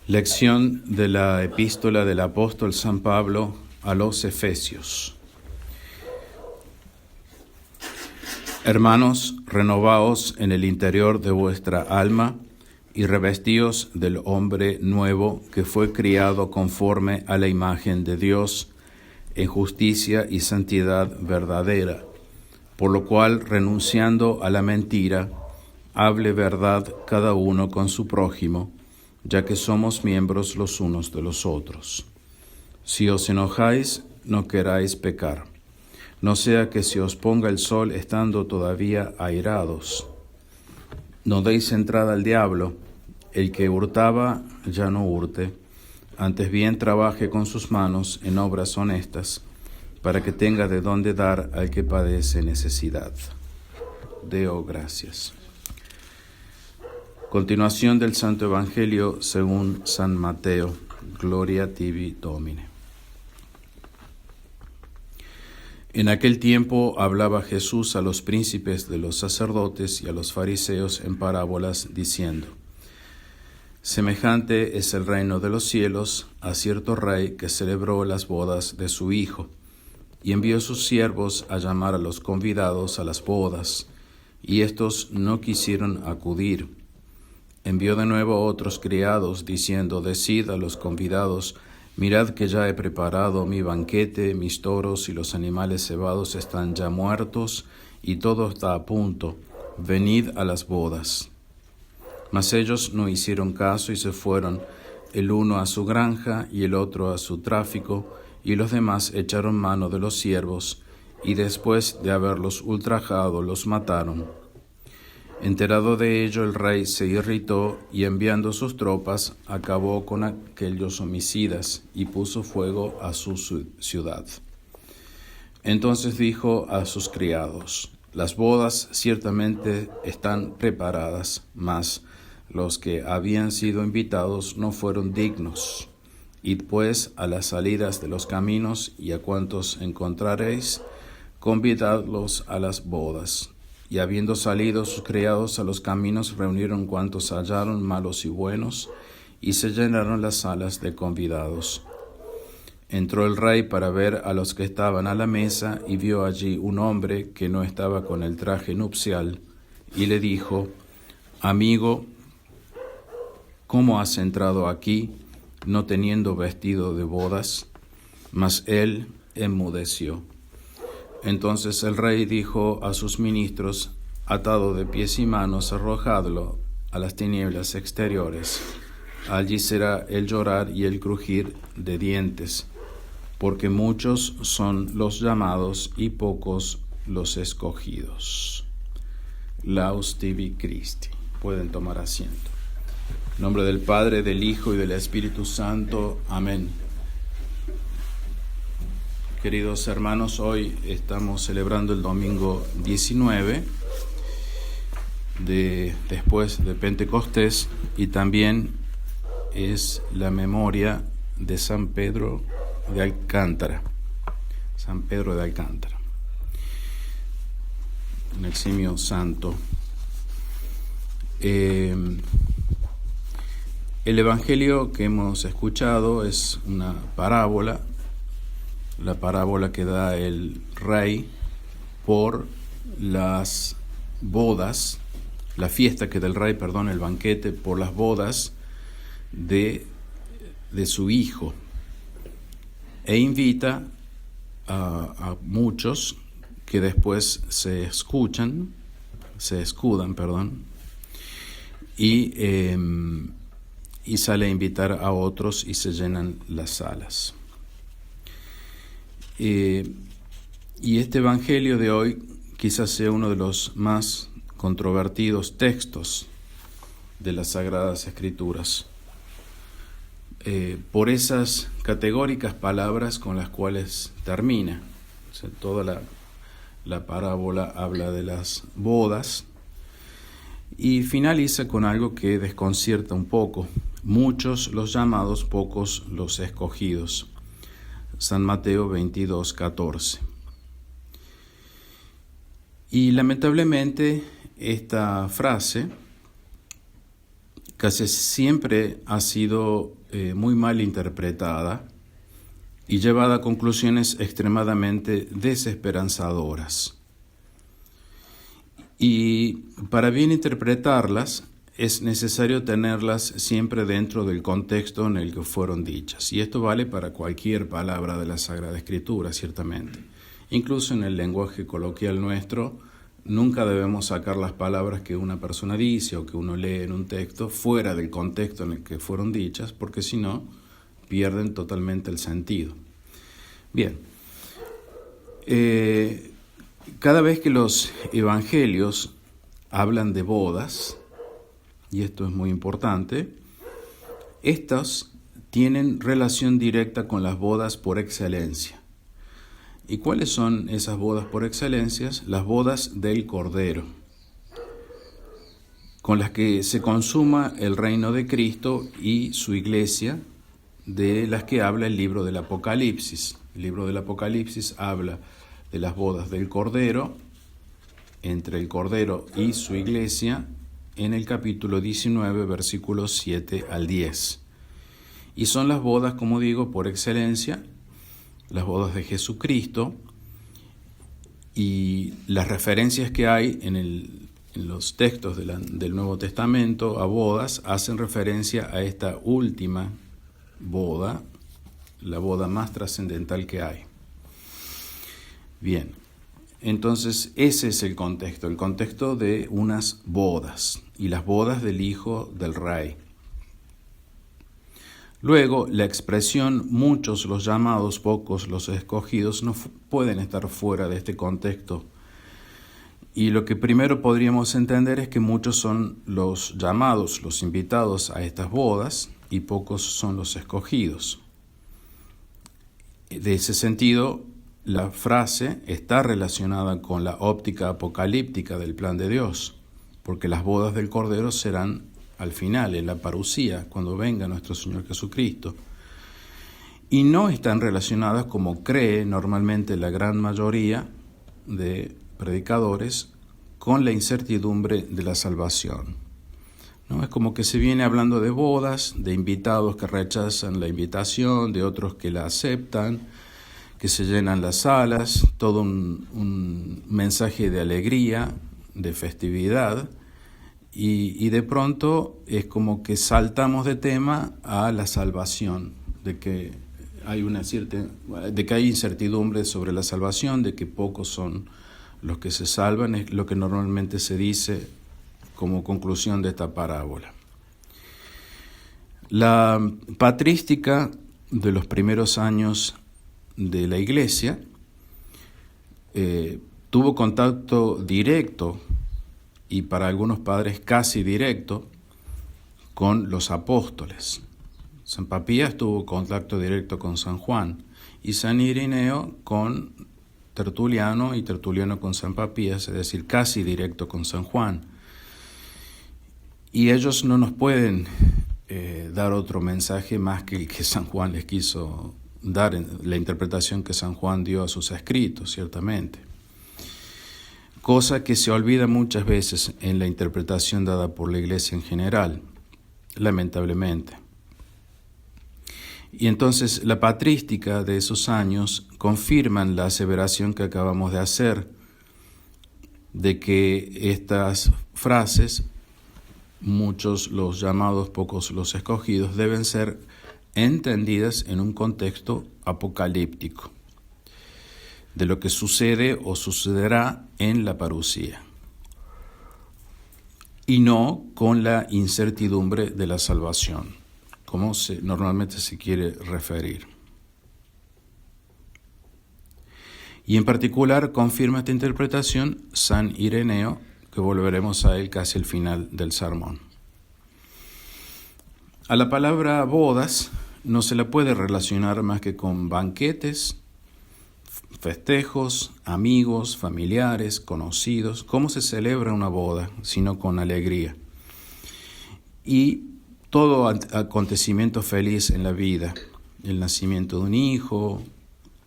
Lección de la epístola del apóstol San Pablo a los Efesios. Hermanos, renovaos en el interior de vuestra alma y revestíos del hombre nuevo que fue criado conforme a la imagen de Dios, en justicia y santidad verdadera, por lo cual, renunciando a la mentira, hable verdad cada uno con su prójimo, ya que somos miembros los unos de los otros. Si os enojáis, no queráis pecar. No sea que se os ponga el sol estando todavía airados. No deis entrada al diablo. El que hurtaba, ya no hurte. Antes bien trabaje con sus manos en obras honestas, para que tenga de dónde dar al que padece necesidad. Deo gracias. Continuación del Santo Evangelio según San Mateo. Gloria a tibi, Domine. En aquel tiempo hablaba Jesús a los príncipes de los sacerdotes y a los fariseos en parábolas, diciendo: Semejante es el reino de los cielos a cierto rey que celebró las bodas de su hijo, y envió sus siervos a llamar a los convidados a las bodas, y éstos no quisieron acudir. Envió de nuevo otros criados, diciendo: Decid a los convidados: Mirad que ya he preparado mi banquete, mis toros y los animales cebados están ya muertos, y todo está a punto. Venid a las bodas. Mas ellos no hicieron caso y se fueron, el uno a su granja y el otro a su tráfico, y los demás echaron mano de los siervos, y después de haberlos ultrajado, los mataron. Enterado de ello, el rey se irritó y, enviando sus tropas, acabó con aquellos homicidas y puso fuego a su ciudad. Entonces dijo a sus criados: Las bodas ciertamente están preparadas, mas los que habían sido invitados no fueron dignos. Id pues a las salidas de los caminos, y a cuantos encontraréis, convidadlos a las bodas. Y habiendo salido sus criados a los caminos, reunieron cuantos hallaron, malos y buenos, y se llenaron las salas de convidados. Entró el rey para ver a los que estaban a la mesa, y vio allí un hombre que no estaba con el traje nupcial, y le dijo: Amigo, ¿cómo has entrado aquí, no teniendo vestido de bodas? Mas él enmudeció. Entonces el rey dijo a sus ministros: Atado de pies y manos, arrojadlo a las tinieblas exteriores. Allí será el llorar y el crujir de dientes, porque muchos son los llamados y pocos los escogidos. Laus tibi Christi. Pueden tomar asiento. En nombre del Padre, del Hijo y del Espíritu Santo. Amén. Queridos hermanos, hoy estamos celebrando el domingo 19 después de Pentecostés, y también es la memoria de San Pedro de Alcántara. San Pedro de Alcántara, un eximio santo. El evangelio que hemos escuchado es una parábola. La parábola que da el rey por las bodas, la fiesta que da el rey, el banquete por las bodas de su hijo, e invita a muchos que después se escudan, y sale a invitar a otros y se llenan las salas. Y este evangelio de hoy quizás sea uno de los más controvertidos textos de las Sagradas Escrituras, por esas categóricas palabras con las cuales termina. O sea, toda la parábola habla de las bodas y finaliza con algo que desconcierta un poco: muchos los llamados, pocos los escogidos. San Mateo 22:14. Y lamentablemente esta frase casi siempre ha sido muy mal interpretada y llevada a conclusiones extremadamente desesperanzadoras. Y para bien interpretarlas, es necesario tenerlas siempre dentro del contexto en el que fueron dichas. Y esto vale para cualquier palabra de la Sagrada Escritura, ciertamente. Incluso en el lenguaje coloquial nuestro, nunca debemos sacar las palabras que una persona dice o que uno lee en un texto fuera del contexto en el que fueron dichas, porque si no, pierden totalmente el sentido. Bien, cada vez que los evangelios hablan de bodas, y esto es muy importante, estas tienen relación directa con las bodas por excelencia. ¿Y cuáles son esas bodas por excelencia? Las bodas del Cordero, con las que se consuma el reino de Cristo y su iglesia, de las que habla el libro del Apocalipsis. El libro del Apocalipsis habla de las bodas del Cordero, entre el Cordero y su iglesia, en el capítulo 19, versículos 7 al 10. Y son las bodas, como digo, por excelencia, las bodas de Jesucristo, y las referencias que hay en los textos del Nuevo Testamento a bodas hacen referencia a esta última boda, la boda más trascendental que hay. Bien, entonces ese es el contexto de unas bodas, y las bodas del Hijo del Rey. Luego, la expresión muchos los llamados, pocos los escogidos, no pueden estar fuera de este contexto. Y lo que primero podríamos entender es que muchos son los llamados, los invitados a estas bodas, y pocos son los escogidos. De ese sentido, la frase está relacionada con la óptica apocalíptica del plan de Dios, porque las bodas del Cordero serán al final, en la parusía, cuando venga nuestro Señor Jesucristo. Y no están relacionadas, como cree normalmente la gran mayoría de predicadores, con la incertidumbre de la salvación. ¿No? Es como que se viene hablando de bodas, de invitados que rechazan la invitación, de otros que la aceptan, que se llenan las salas, todo un mensaje de alegría, de festividad, y de pronto es como que saltamos de tema a la salvación, de que hay incertidumbre sobre la salvación, de que pocos son los que se salvan, es lo que normalmente se dice como conclusión de esta parábola. La patrística de los primeros años de la Iglesia tuvo contacto directo, y para algunos padres casi directo, con los apóstoles. San Papías tuvo contacto directo con San Juan, y San Ireneo con Tertuliano, y Tertuliano con San Papías, es decir, casi directo con San Juan. Y ellos no nos pueden dar otro mensaje más que el que San Juan les quiso dar, la interpretación que San Juan dio a sus escritos, ciertamente. Cosa que se olvida muchas veces en la interpretación dada por la Iglesia en general, lamentablemente. Y entonces la patrística de esos años confirman la aseveración que acabamos de hacer, de que estas frases, muchos los llamados, pocos los escogidos, deben ser entendidas en un contexto apocalíptico, de lo que sucede o sucederá en la parusía, y no con la incertidumbre de la salvación, como normalmente se quiere referir. Y en particular confirma esta interpretación San Ireneo, que volveremos a él casi al final del sermón. A la palabra bodas no se la puede relacionar más que con banquetes, festejos, amigos, familiares, conocidos. ¿Cómo se celebra una boda sino con alegría? Y todo acontecimiento feliz en la vida, el nacimiento de un hijo,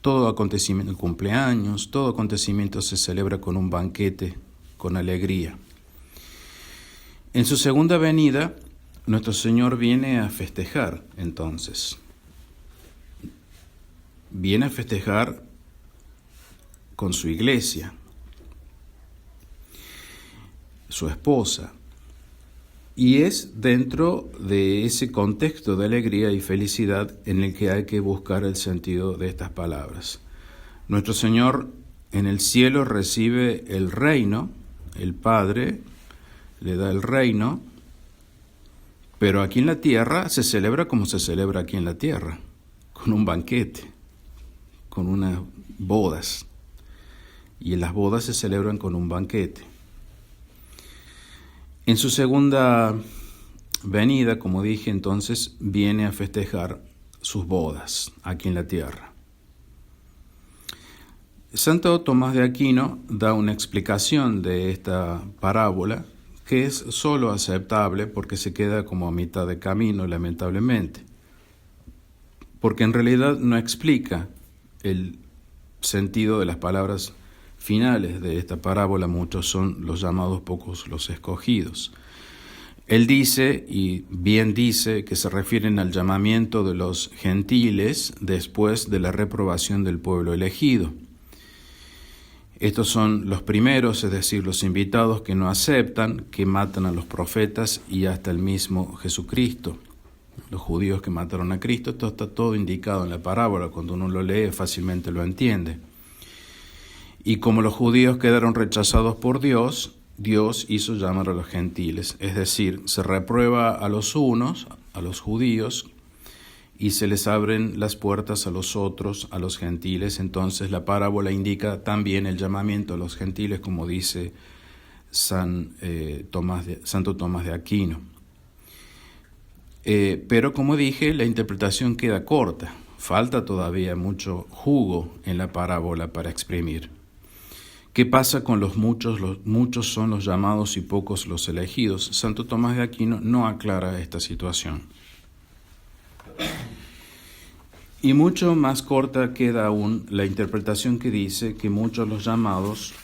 todo acontecimiento, el cumpleaños, todo acontecimiento se celebra con un banquete, con alegría. En su segunda venida, nuestro Señor viene a festejar entonces. Viene a festejar con su iglesia, su esposa. Y es dentro de ese contexto de alegría y felicidad en el que hay que buscar el sentido de estas palabras. Nuestro Señor en el cielo recibe el reino, el Padre le da el reino, pero aquí en la tierra se celebra como se celebra aquí en la tierra, con un banquete, con unas bodas. Y en las bodas se celebran con un banquete. En su segunda venida, como dije, entonces viene a festejar sus bodas aquí en la tierra. Santo Tomás de Aquino da una explicación de esta parábola que es solo aceptable porque se queda como a mitad de camino, lamentablemente, porque en realidad no explica el sentido de las palabras finales de esta parábola. Muchos son los llamados, pocos los escogidos. Él dice, y bien dice, que se refieren al llamamiento de los gentiles después de la reprobación del pueblo elegido. Estos son los primeros, es decir, los invitados que no aceptan, que matan a los profetas y hasta el mismo Jesucristo. Los judíos que mataron a Cristo, esto está todo indicado en la parábola, cuando uno lo lee fácilmente lo entiende. Y como los judíos quedaron rechazados por Dios, Dios hizo llamar a los gentiles, es decir, se reprueba a los unos, a los judíos, y se les abren las puertas a los otros, a los gentiles. Entonces la parábola indica también el llamamiento a los gentiles, como dice Santo Tomás de Aquino. Pero como dije, la interpretación queda corta, falta todavía mucho jugo en la parábola para exprimir. ¿Qué pasa con los muchos? Los muchos son los llamados y pocos los elegidos. Santo Tomás de Aquino no aclara esta situación. Y mucho más corta queda aún la interpretación que dice que muchos los llamados,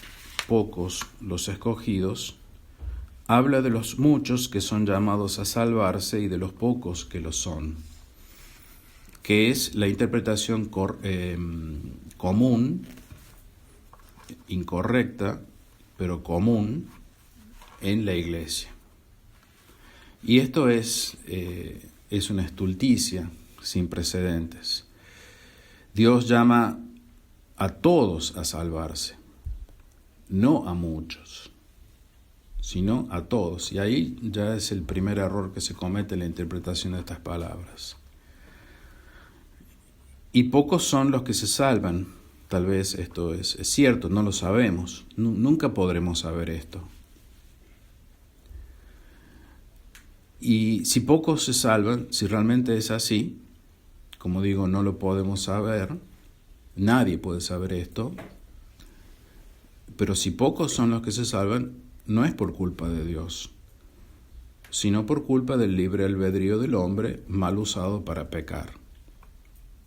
pocos los escogidos, habla de los muchos que son llamados a salvarse y de los pocos que lo son, que es la interpretación común, incorrecta, pero común en la Iglesia. Y esto es una estulticia sin precedentes. Dios llama a todos a salvarse, no a muchos, sino a todos. Y ahí ya es el primer error que se comete en la interpretación de estas palabras. Y pocos son los que se salvan. Tal vez esto es cierto, no lo sabemos. Nunca podremos saber esto. Y si pocos se salvan, si realmente es así, como digo, no lo podemos saber, nadie puede saber esto, pero si pocos son los que se salvan, no es por culpa de Dios, sino por culpa del libre albedrío del hombre mal usado para pecar.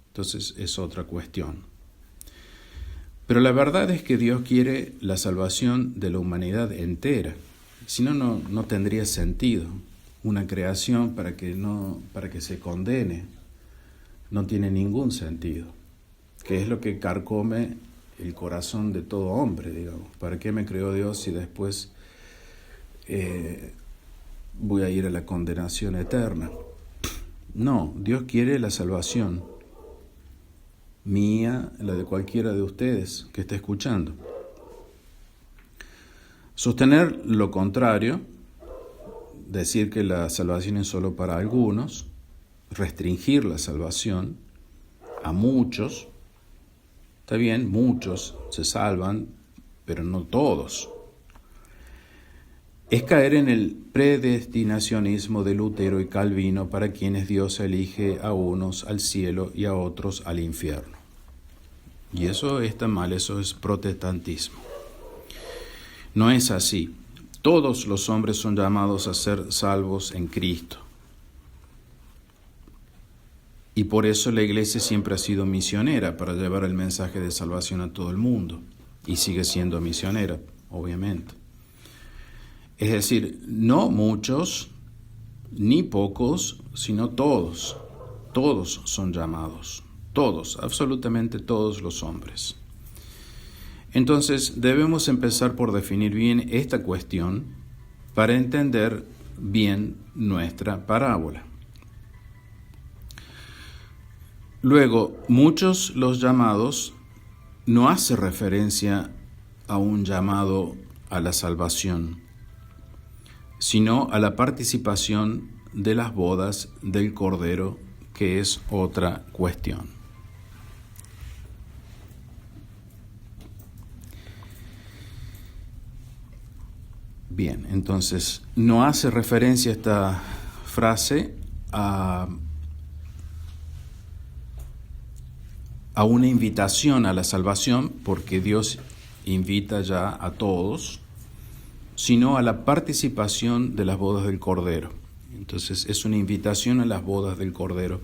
Entonces es otra cuestión. Pero la verdad es que Dios quiere la salvación de la humanidad entera, si no, no tendría sentido. Una creación para que se condene no tiene ningún sentido, que es lo que carcome el corazón de todo hombre, digamos. ¿Para qué me creó Dios si después voy a ir a la condenación eterna? No, Dios quiere la salvación mía, la de cualquiera de ustedes que esté escuchando. Sostener lo contrario, decir que la salvación es solo para algunos, restringir la salvación a muchos, está bien, muchos se salvan, pero no todos. Es caer en el predestinacionismo de Lutero y Calvino, para quienes Dios elige a unos al cielo y a otros al infierno. Y eso está mal, eso es protestantismo. No es así. Todos los hombres son llamados a ser salvos en Cristo. Y por eso la Iglesia siempre ha sido misionera para llevar el mensaje de salvación a todo el mundo. Y sigue siendo misionera, obviamente. Es decir, no muchos, ni pocos, sino todos. Todos son llamados, todos, absolutamente todos los hombres. Entonces debemos empezar por definir bien esta cuestión para entender bien nuestra parábola. Luego, muchos los llamados no hace referencia a un llamado a la salvación, sino a la participación de las bodas del Cordero, que es otra cuestión. Bien, entonces no hace referencia esta frase a una invitación a la salvación, porque Dios invita ya a todos, sino a la participación de las bodas del Cordero. Entonces es una invitación a las bodas del Cordero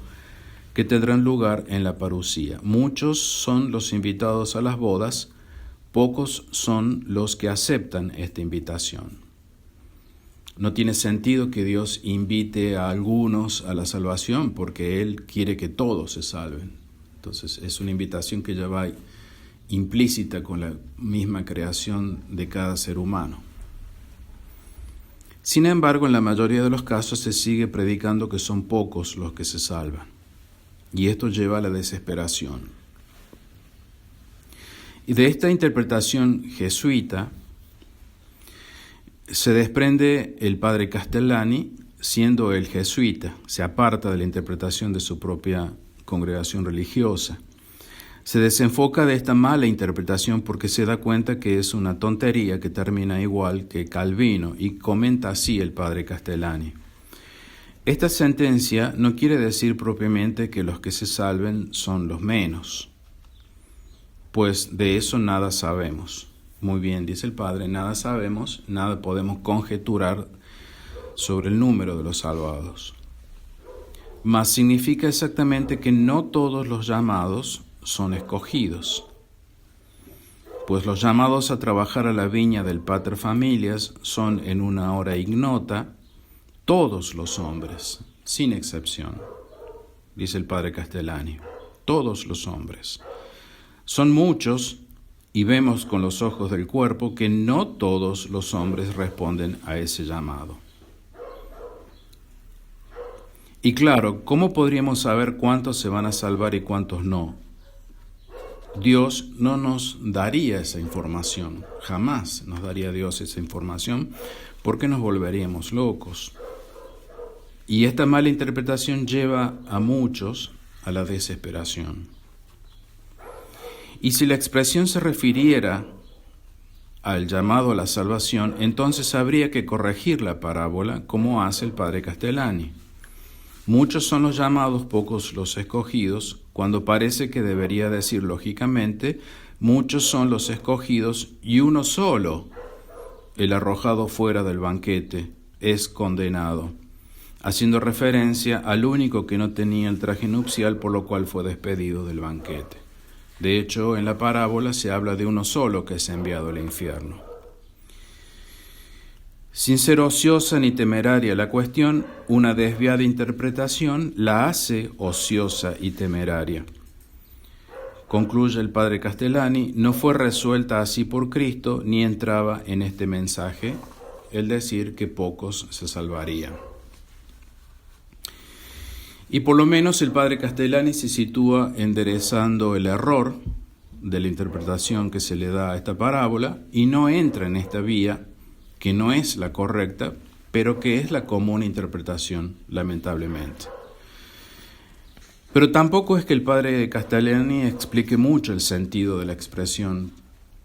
que tendrán lugar en la parusía. Muchos son los invitados a las bodas, pocos son los que aceptan esta invitación. No tiene sentido que Dios invite a algunos a la salvación, porque Él quiere que todos se salven. Entonces es una invitación que ya va implícita con la misma creación de cada ser humano. Sin embargo, en la mayoría de los casos se sigue predicando que son pocos los que se salvan, y esto lleva a la desesperación. Y de esta interpretación jesuita se desprende el padre Castellani, siendo él jesuita, se aparta de la interpretación de su propia congregación religiosa. Se desenfoca de esta mala interpretación porque se da cuenta que es una tontería que termina igual que Calvino, y comenta así el padre Castellani. Esta sentencia no quiere decir propiamente que los que se salven son los menos, pues de eso nada sabemos. Muy bien, dice el padre, nada sabemos, nada podemos conjeturar sobre el número de los salvados. Mas significa exactamente que no todos los llamados son escogidos, pues los llamados a trabajar a la viña del pater familias son en una hora ignota todos los hombres, sin excepción, dice el padre Castellani, todos los hombres. Son muchos, y vemos con los ojos del cuerpo que no todos los hombres responden a ese llamado. Y claro, ¿cómo podríamos saber cuántos se van a salvar y cuántos no? Dios no nos daría esa información, jamás nos daría Dios esa información, porque nos volveríamos locos. Y esta mala interpretación lleva a muchos a la desesperación. Y si la expresión se refiriera al llamado a la salvación, entonces habría que corregir la parábola como hace el padre Castellani. Muchos son los llamados, pocos los escogidos, cuando parece que debería decir lógicamente, muchos son los escogidos y uno solo, el arrojado fuera del banquete, es condenado, haciendo referencia al único que no tenía el traje nupcial, por lo cual fue despedido del banquete. De hecho, en la parábola se habla de uno solo que es enviado al infierno. Sin ser ociosa ni temeraria la cuestión, una desviada interpretación la hace ociosa y temeraria. Concluye el padre Castellani, no fue resuelta así por Cristo, ni entraba en este mensaje el decir que pocos se salvarían. Y por lo menos el padre Castellani se sitúa enderezando el error de la interpretación que se le da a esta parábola y no entra en esta vía, que no es la correcta, pero que es la común interpretación, lamentablemente. Pero tampoco es que el padre Castellani explique mucho el sentido de la expresión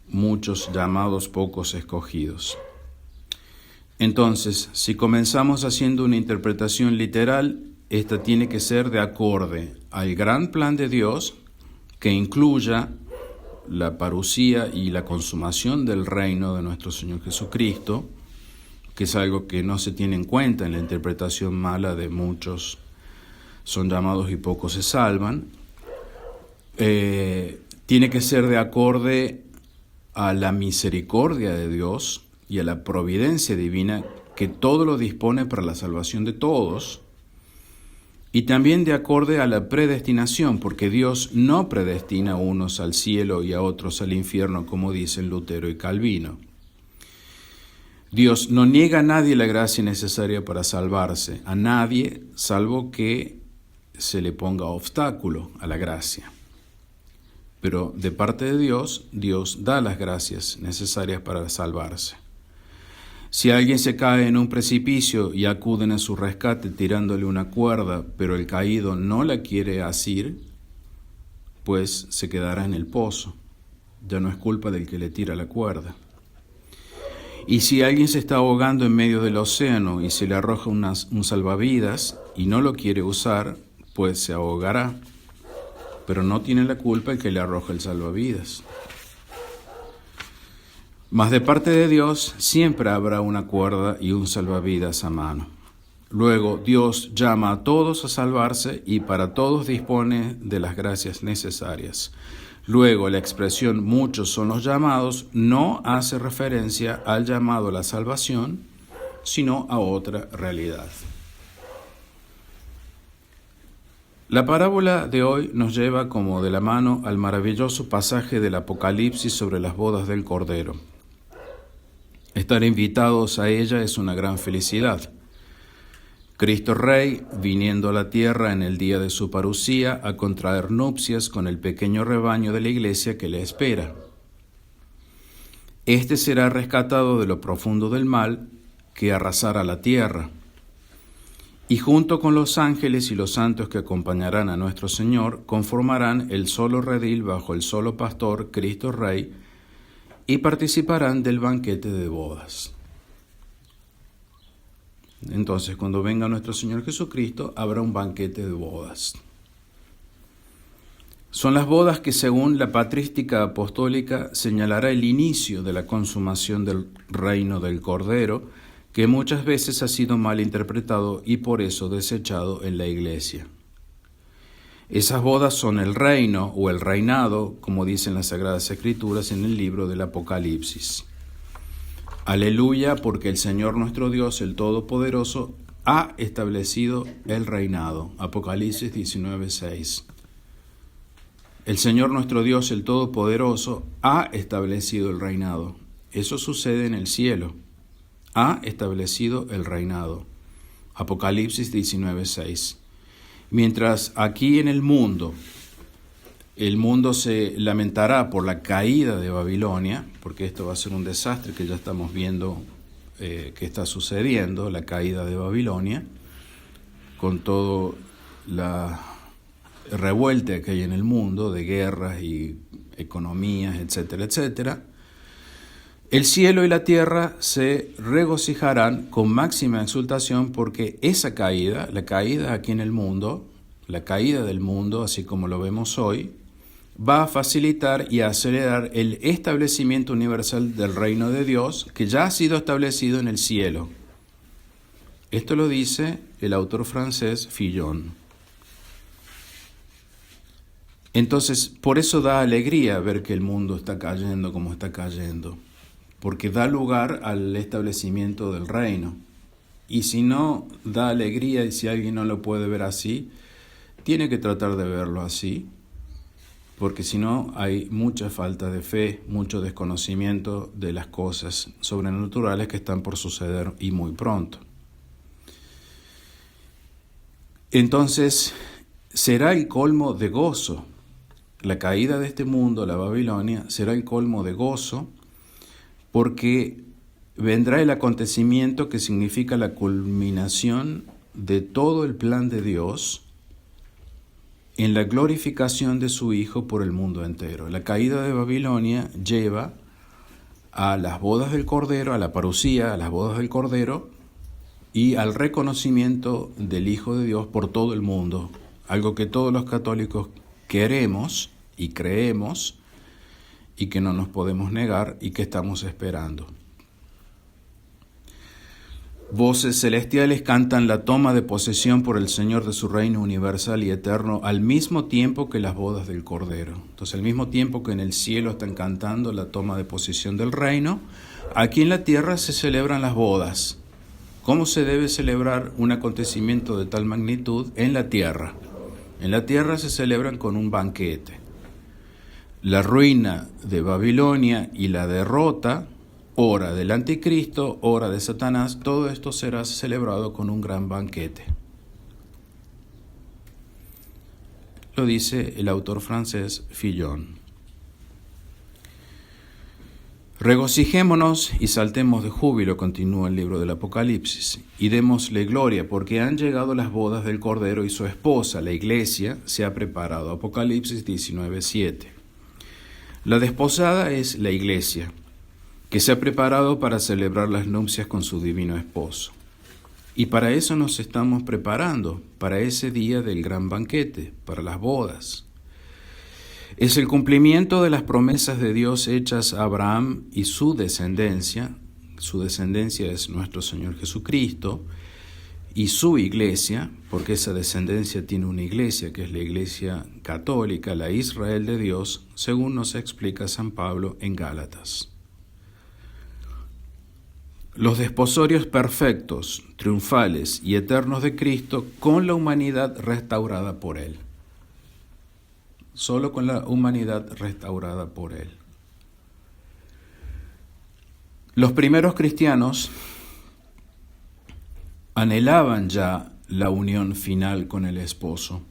muchos llamados, pocos escogidos. Entonces, si comenzamos haciendo una interpretación literal, esta tiene que ser de acorde al gran plan de Dios que incluya la parusía y la consumación del reino de nuestro Señor Jesucristo, que es algo que no se tiene en cuenta en la interpretación mala de muchos son llamados y pocos se salvan. Tiene que ser de acorde a la misericordia de Dios y a la providencia divina que todo lo dispone para la salvación de todos, y también de acorde a la predestinación, porque Dios no predestina a unos al cielo y a otros al infierno, como dicen Lutero y Calvino. Dios no niega a nadie la gracia necesaria para salvarse, a nadie, salvo que se le ponga obstáculo a la gracia. Pero de parte de Dios, Dios da las gracias necesarias para salvarse. Si alguien se cae en un precipicio y acuden a su rescate tirándole una cuerda, pero el caído no la quiere asir, pues se quedará en el pozo. Ya no es culpa del que le tira la cuerda. Y si alguien se está ahogando en medio del océano y se le arroja un salvavidas y no lo quiere usar, pues se ahogará. Pero no tiene la culpa el que le arroja el salvavidas. Mas de parte de Dios siempre habrá una cuerda y un salvavidas a mano. Luego Dios llama a todos a salvarse y para todos dispone de las gracias necesarias. Luego la expresión muchos son los llamados no hace referencia al llamado a la salvación, sino a otra realidad. La parábola de hoy nos lleva como de la mano al maravilloso pasaje del Apocalipsis sobre las bodas del Cordero. Estar invitados a ella es una gran felicidad. Cristo Rey, viniendo a la tierra en el día de su parucía, a contraer nupcias con el pequeño rebaño de la iglesia que le espera. Este será rescatado de lo profundo del mal que arrasara la tierra. Y junto con los ángeles y los santos que acompañarán a nuestro Señor, conformarán el solo redil bajo el solo pastor, Cristo Rey, y participarán del banquete de bodas. Entonces, cuando venga nuestro Señor Jesucristo, habrá un banquete de bodas. Son las bodas que, según la patrística apostólica, señalará el inicio de la consumación del reino del Cordero, que muchas veces ha sido mal interpretado y por eso desechado en la Iglesia. Esas bodas son el reino o el reinado, como dicen las Sagradas Escrituras en el libro del Apocalipsis. Aleluya, porque el Señor nuestro Dios, el Todopoderoso, ha establecido el reinado. Apocalipsis 19:6. El Señor nuestro Dios, el Todopoderoso, ha establecido el reinado. Eso sucede en el cielo. Ha establecido el reinado. Apocalipsis 19:6. Mientras aquí en el mundo se lamentará por la caída de Babilonia, porque esto va a ser un desastre que ya estamos viendo que está sucediendo, la caída de Babilonia, con toda la revuelta que hay en el mundo de guerras y economías, etcétera, etcétera. El cielo y la tierra se regocijarán con máxima exultación porque esa caída, la caída aquí en el mundo, la caída del mundo, así como lo vemos hoy, va a facilitar y a acelerar el establecimiento universal del reino de Dios que ya ha sido establecido en el cielo. Esto lo dice el autor francés Fillon. Entonces, por eso da alegría ver que el mundo está cayendo como está cayendo, porque da lugar al establecimiento del reino. Y si no da alegría y si alguien no lo puede ver así, tiene que tratar de verlo así, porque si no hay mucha falta de fe, mucho desconocimiento de las cosas sobrenaturales que están por suceder y muy pronto. Entonces, será el colmo de gozo. La caída de este mundo, la Babilonia, será el colmo de gozo, porque vendrá el acontecimiento que significa la culminación de todo el plan de Dios en la glorificación de su Hijo por el mundo entero. La caída de Babilonia lleva a las bodas del Cordero, a la parucía, a las bodas del Cordero y al reconocimiento del Hijo de Dios por todo el mundo, algo que todos los católicos queremos y creemos y que no nos podemos negar y que estamos esperando. Voces celestiales cantan la toma de posesión por el Señor de su reino universal y eterno al mismo tiempo que las bodas del Cordero. Entonces, al mismo tiempo que en el cielo están cantando la toma de posesión del reino, aquí en la tierra se celebran las bodas. ¿Cómo se debe celebrar un acontecimiento de tal magnitud en la tierra? En la tierra se celebran con un banquete. La ruina de Babilonia y la derrota, hora del anticristo, hora de Satanás, todo esto será celebrado con un gran banquete. Lo dice el autor francés Fillon. Regocijémonos y saltemos de júbilo, continúa el libro del Apocalipsis, y démosle gloria, porque han llegado las bodas del Cordero y su esposa, la iglesia, se ha preparado. Apocalipsis 19:7. La desposada es la iglesia, que se ha preparado para celebrar las nupcias con su divino esposo. Y para eso nos estamos preparando, para ese día del gran banquete, para las bodas. Es el cumplimiento de las promesas de Dios hechas a Abraham y su descendencia es nuestro Señor Jesucristo, y su iglesia, porque esa descendencia tiene una iglesia, que es la iglesia católica, la Israel de Dios, según nos explica San Pablo en Gálatas. Los desposorios perfectos, triunfales y eternos de Cristo con la humanidad restaurada por Él. Solo con la humanidad restaurada por Él. Los primeros cristianos anhelaban ya la unión final con el esposo.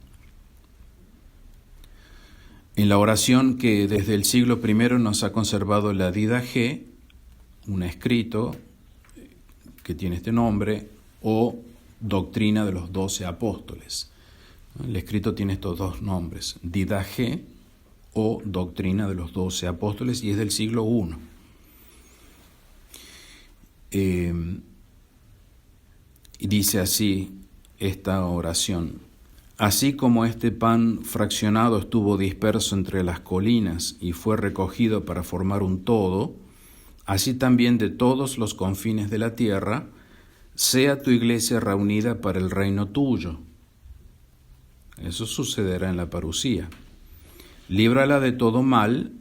En la oración que desde el siglo I nos ha conservado la Didache, un escrito que tiene este nombre, o Doctrina de los 12 Apóstoles. El escrito tiene estos dos nombres, Didache o Doctrina de los 12 Apóstoles, y es del siglo I. Y dice así esta oración: así como este pan fraccionado estuvo disperso entre las colinas y fue recogido para formar un todo, así también de todos los confines de la tierra sea tu iglesia reunida para el reino tuyo. Eso sucederá en la parusía. Líbrala de todo mal,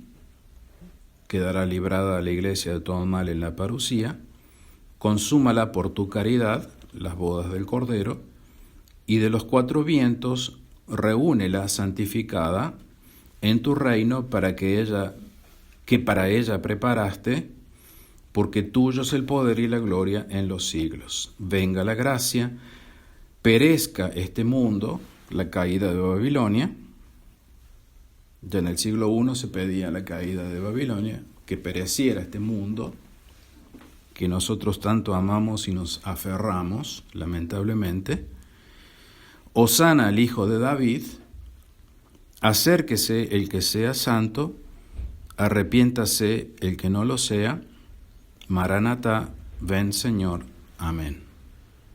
quedará librada la iglesia de todo mal en la parusía, consúmala por tu caridad, las bodas del Cordero, y de los 4 vientos reúnela santificada en tu reino que para ella preparaste, porque tuyo es el poder y la gloria en los siglos. Venga la gracia, perezca este mundo, la caída de Babilonia. Ya en el siglo I se pedía la caída de Babilonia, que pereciera este mundo que nosotros tanto amamos y nos aferramos, lamentablemente. Hosana al Hijo de David, acérquese el que sea santo, arrepiéntase el que no lo sea, Maranatá, ven Señor, amén.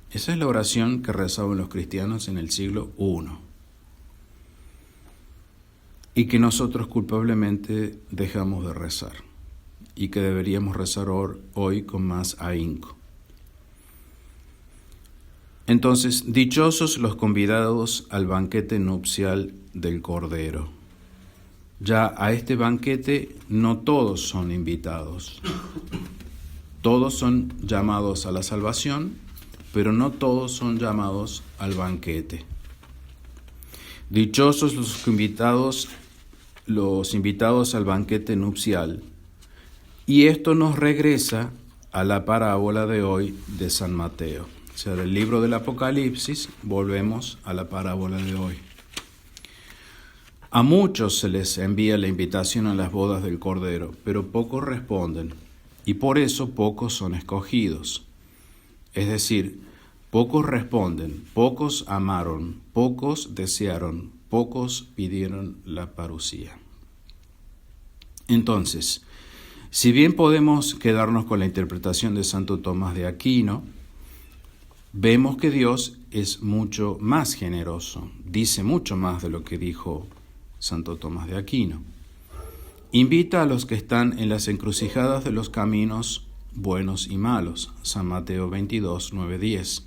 Esa es la oración que rezaban los cristianos en el siglo I y que nosotros culpablemente dejamos de rezar y que deberíamos rezar hoy con más ahínco. Entonces, dichosos los convidados al banquete nupcial del Cordero. Ya a este banquete no todos son invitados. Todos son llamados a la salvación, pero no todos son llamados al banquete. Dichosos los invitados al banquete nupcial. Y esto nos regresa a la parábola de hoy de San Mateo. O sea, del libro del Apocalipsis volvemos a la parábola de hoy. A muchos se les envía la invitación a las bodas del Cordero, pero pocos responden, y por eso pocos son escogidos. Es decir, pocos responden, pocos amaron, pocos desearon, pocos pidieron la parusía. Entonces, si bien podemos quedarnos con la interpretación de Santo Tomás de Aquino, vemos que Dios es mucho más generoso, dice mucho más de lo que dijo Santo Tomás de Aquino. Invita a los que están en las encrucijadas de los caminos buenos y malos, San Mateo 22, 9, 10,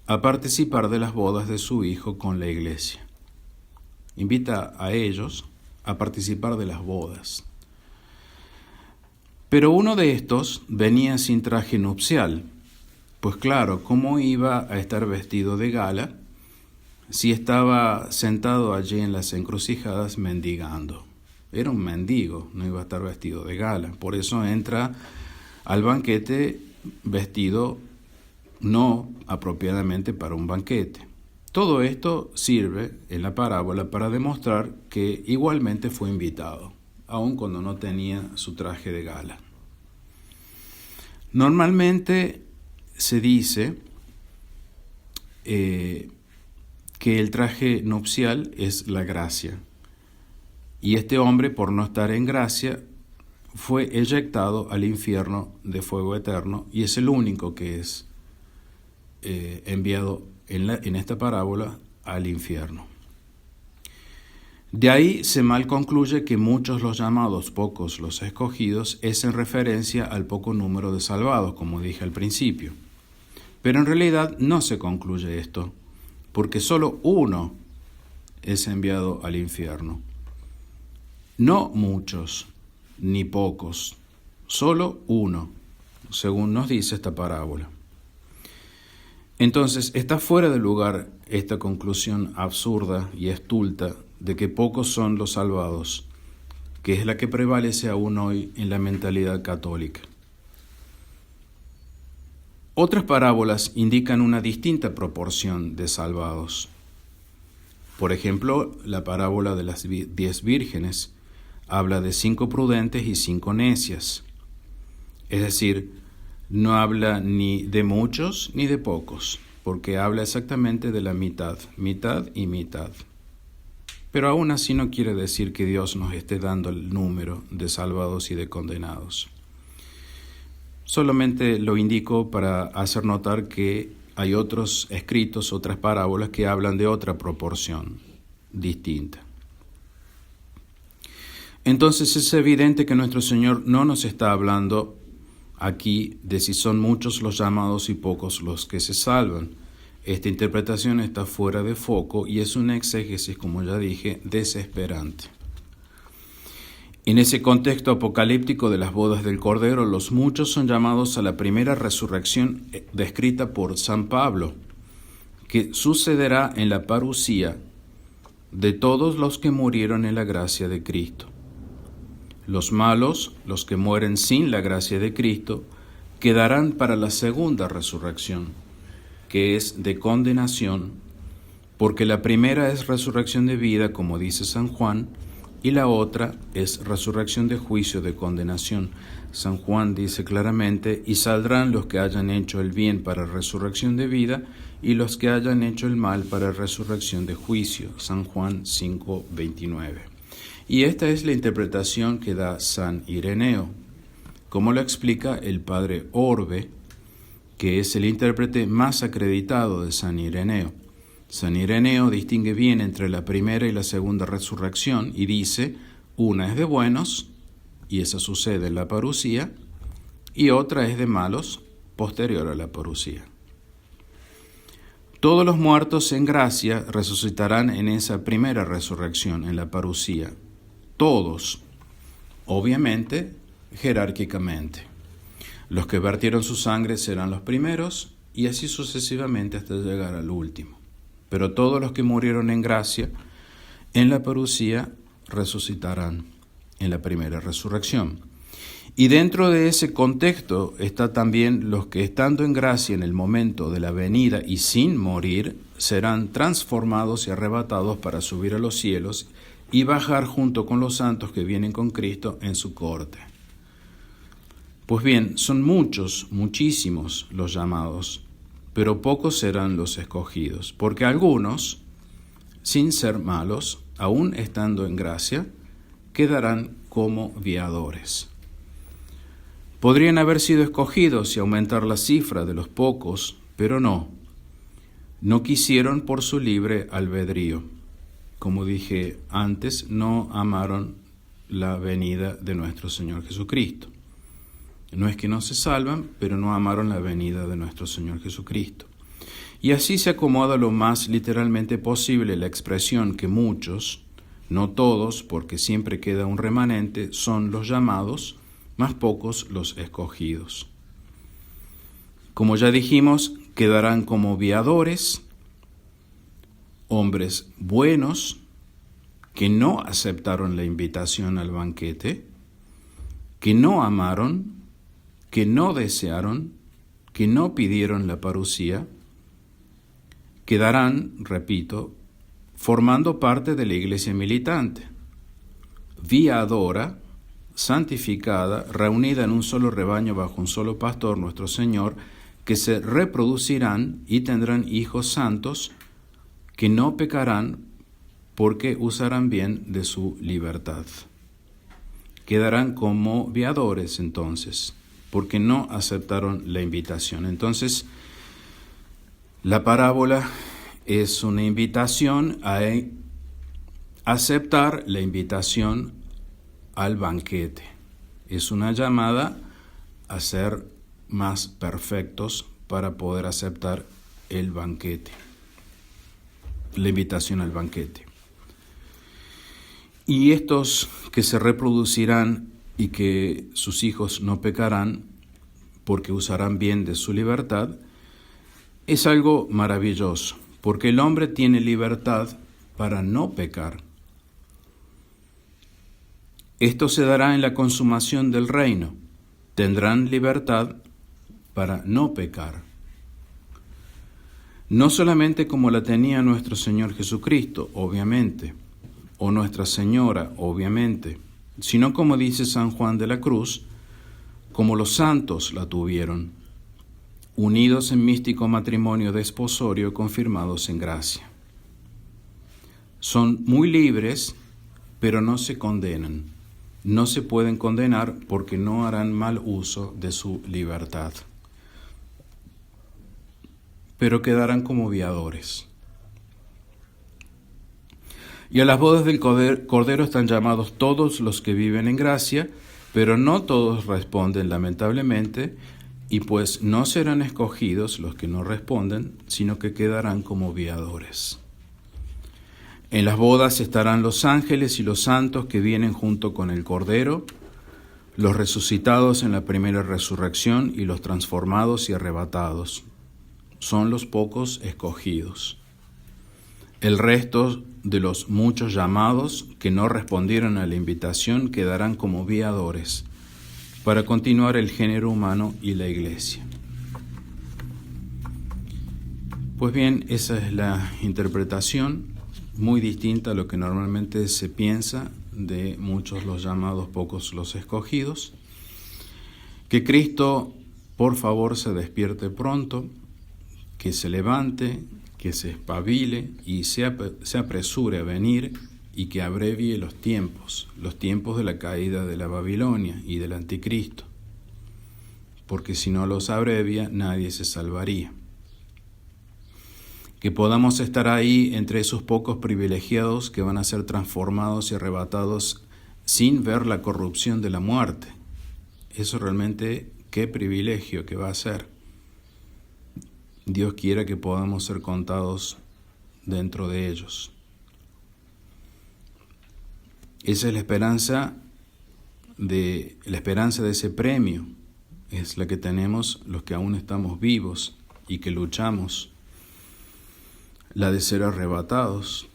a participar de las bodas de su Hijo con la Iglesia. Invita a ellos a participar de las bodas. Pero uno de estos venía sin traje nupcial, Pues claro, ¿cómo iba a estar vestido de gala si estaba sentado allí en las encrucijadas mendigando? Era un mendigo, no iba a estar vestido de gala. Por eso entra al banquete vestido no apropiadamente para un banquete. Todo esto sirve en la parábola para demostrar que igualmente fue invitado, aun cuando no tenía su traje de gala. Normalmente se dice que el traje nupcial es la gracia, y este hombre, por no estar en gracia, fue eyectado al infierno de fuego eterno, y es el único que es enviado en esta parábola al infierno. De ahí se mal concluye que muchos los llamados, pocos los escogidos, es en referencia al poco número de salvados, como dije al principio. Pero en realidad no se concluye esto, porque solo uno es enviado al infierno. No muchos, ni pocos, solo uno, según nos dice esta parábola. Entonces, está fuera de lugar esta conclusión absurda y estulta de que pocos son los salvados, que es la que prevalece aún hoy en la mentalidad católica. Otras parábolas indican una distinta proporción de salvados. Por ejemplo, la parábola de las 10 vírgenes habla de 5 prudentes y 5 necias. Es decir, no habla ni de muchos ni de pocos, porque habla exactamente de la mitad, mitad y mitad. Pero aún así no quiere decir que Dios nos esté dando el número de salvados y de condenados. Solamente lo indico para hacer notar que hay otros escritos, otras parábolas que hablan de otra proporción distinta. Entonces es evidente que nuestro Señor no nos está hablando aquí de si son muchos los llamados y pocos los que se salvan. Esta interpretación está fuera de foco y es una exégesis, como ya dije, desesperante. En ese contexto apocalíptico de las bodas del Cordero, los muchos son llamados a la primera resurrección descrita por San Pablo, que sucederá en la parusía de todos los que murieron en la gracia de Cristo. Los malos, los que mueren sin la gracia de Cristo, quedarán para la segunda resurrección, que es de condenación, porque la primera es resurrección de vida, como dice San Juan, y la otra es resurrección de juicio de condenación. San Juan dice claramente, y saldrán los que hayan hecho el bien para resurrección de vida, y los que hayan hecho el mal para resurrección de juicio. San Juan 5:29. Y esta es la interpretación que da San Ireneo, como lo explica el padre Orbe, que es el intérprete más acreditado de San Ireneo. San Ireneo distingue bien entre la primera y la segunda resurrección y dice, una es de buenos, y esa sucede en la parusía, y otra es de malos, posterior a la parusía. Todos los muertos en gracia resucitarán en esa primera resurrección, en la parusía. Todos, obviamente, jerárquicamente. Los que vertieron su sangre serán los primeros, y así sucesivamente hasta llegar al último. Pero todos los que murieron en gracia, en la parusía, resucitarán en la primera resurrección. Y dentro de ese contexto está también los que estando en gracia en el momento de la venida y sin morir, serán transformados y arrebatados para subir a los cielos y bajar junto con los santos que vienen con Cristo en su corte. Pues bien, son muchos, muchísimos los llamados, pero pocos serán los escogidos, porque algunos, sin ser malos, aún estando en gracia, quedarán como viadores. Podrían haber sido escogidos y aumentar la cifra de los pocos, pero no quisieron por su libre albedrío. Como dije antes, no amaron la venida de nuestro Señor Jesucristo. No es que no se salvan, pero no amaron la venida de nuestro Señor Jesucristo. Y así se acomoda lo más literalmente posible la expresión que muchos, no todos, porque siempre queda un remanente, son los llamados, más pocos los escogidos. Como ya dijimos, quedarán como viadores, hombres buenos que no aceptaron la invitación al banquete, que no amaron, que no desearon, que no pidieron la parucía, quedarán, repito, formando parte de la iglesia militante, viadora, santificada, reunida en un solo rebaño bajo un solo pastor, nuestro Señor, que se reproducirán y tendrán hijos santos, que no pecarán porque usarán bien de su libertad. Quedarán como viadores entonces, porque no aceptaron la invitación. Entonces, la parábola es una invitación a aceptar la invitación al banquete. Es una llamada a ser más perfectos para poder aceptar el banquete, la invitación al banquete. Y estos que se reproducirán y que sus hijos no pecarán porque usarán bien de su libertad, es algo maravilloso, porque el hombre tiene libertad para no pecar. Esto se dará en la consumación del reino. Tendrán libertad para no pecar. No solamente como la tenía nuestro Señor Jesucristo, obviamente, o Nuestra Señora, obviamente, sino como dice San Juan de la Cruz, como los santos la tuvieron, unidos en místico matrimonio desposorio, confirmados en gracia. Son muy libres, pero no se condenan. No se pueden condenar porque no harán mal uso de su libertad, pero quedarán como viadores. Y a las bodas del Cordero están llamados todos los que viven en gracia, pero no todos responden, lamentablemente, y pues no serán escogidos los que no responden, sino que quedarán como viadores. En las bodas estarán los ángeles y los santos que vienen junto con el Cordero, los resucitados en la primera resurrección y los transformados y arrebatados. Son los pocos escogidos. El resto de los muchos llamados que no respondieron a la invitación quedarán como viadores para continuar el género humano y la iglesia. Pues bien, esa es la interpretación, muy distinta a lo que normalmente se piensa de muchos los llamados, pocos los escogidos. Que Cristo, por favor, se despierte pronto, que se levante, que se espabile y se apresure a venir y que abrevie los tiempos de la caída de la Babilonia y del anticristo, porque si no los abrevia nadie se salvaría. Que podamos estar ahí entre esos pocos privilegiados que van a ser transformados y arrebatados sin ver la corrupción de la muerte. Eso realmente, qué privilegio que va a ser. Dios quiera que podamos ser contados dentro de ellos. Esa es la esperanza de ese premio, es la que tenemos los que aún estamos vivos y que luchamos, la de ser arrebatados.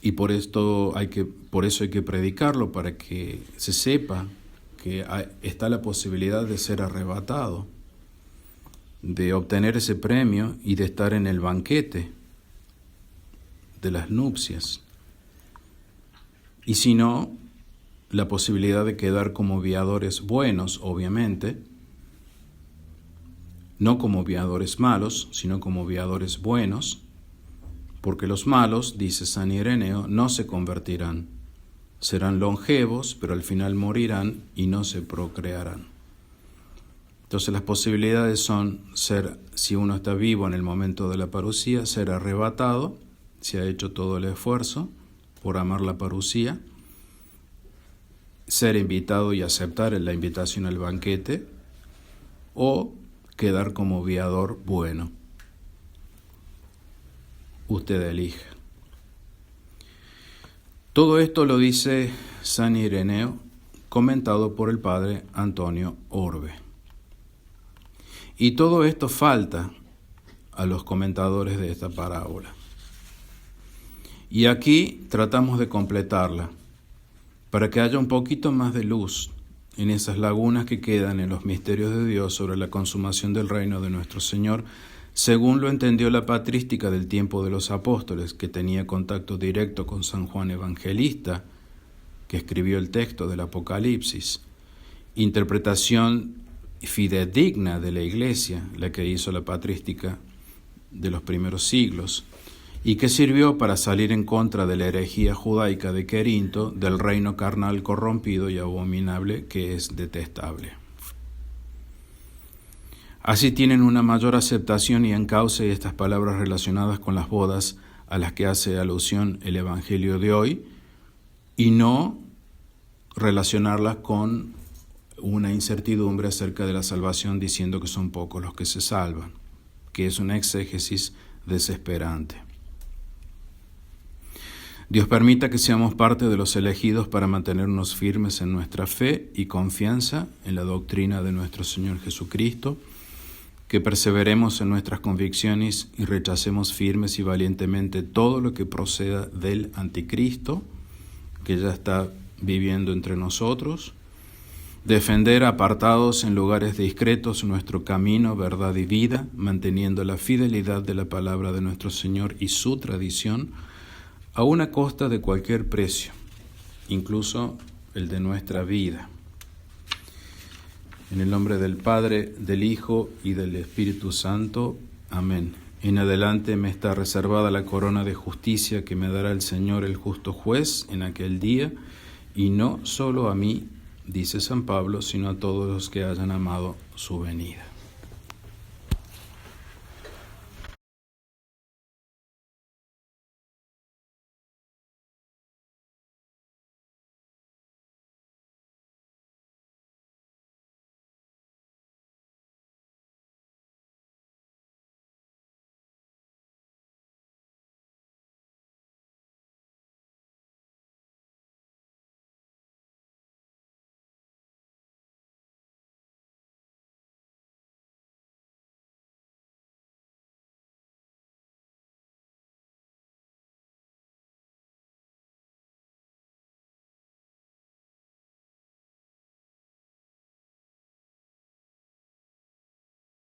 Y por eso hay que predicarlo, para que se sepa que está la posibilidad de ser arrebatado, de obtener ese premio y de estar en el banquete de las nupcias. Y si no, la posibilidad de quedar como viadores buenos, obviamente, no como viadores malos, sino como viadores buenos, porque los malos, dice San Ireneo, no se convertirán, serán longevos, pero al final morirán y no se procrearán. Entonces las posibilidades son ser, si uno está vivo en el momento de la parucía, ser arrebatado, si ha hecho todo el esfuerzo por amar la parucía, ser invitado y aceptar la invitación al banquete, o quedar como viador bueno. Usted elija. Todo esto lo dice San Ireneo, comentado por el padre Antonio Orbe. Y todo esto falta a los comentadores de esta parábola. Y aquí tratamos de completarla para que haya un poquito más de luz en esas lagunas que quedan en los misterios de Dios sobre la consumación del reino de nuestro Señor, según lo entendió la patrística del tiempo de los apóstoles, que tenía contacto directo con San Juan Evangelista, que escribió el texto del Apocalipsis. Interpretación fidedigna de la Iglesia, la que hizo la patrística de los primeros siglos, y que sirvió para salir en contra de la herejía judaica de Querinto, del reino carnal corrompido y abominable que es detestable. Así tienen una mayor aceptación y encauce estas palabras relacionadas con las bodas a las que hace alusión el Evangelio de hoy, y no relacionarlas con una incertidumbre acerca de la salvación diciendo que son pocos los que se salvan, que es una exégesis desesperante. Dios permita que seamos parte de los elegidos para mantenernos firmes en nuestra fe y confianza en la doctrina de nuestro Señor Jesucristo, que perseveremos en nuestras convicciones y rechacemos firmes y valientemente todo lo que proceda del anticristo, que ya está viviendo entre nosotros, defender apartados en lugares discretos nuestro camino, verdad y vida, manteniendo la fidelidad de la palabra de nuestro Señor y su tradición, a una costa de cualquier precio, incluso el de nuestra vida. En el nombre del Padre, del Hijo y del Espíritu Santo. Amén. En adelante me está reservada la corona de justicia que me dará el Señor, el justo juez, en aquel día, y no solo a mí, dice San Pablo, sino a todos los que hayan amado su venida.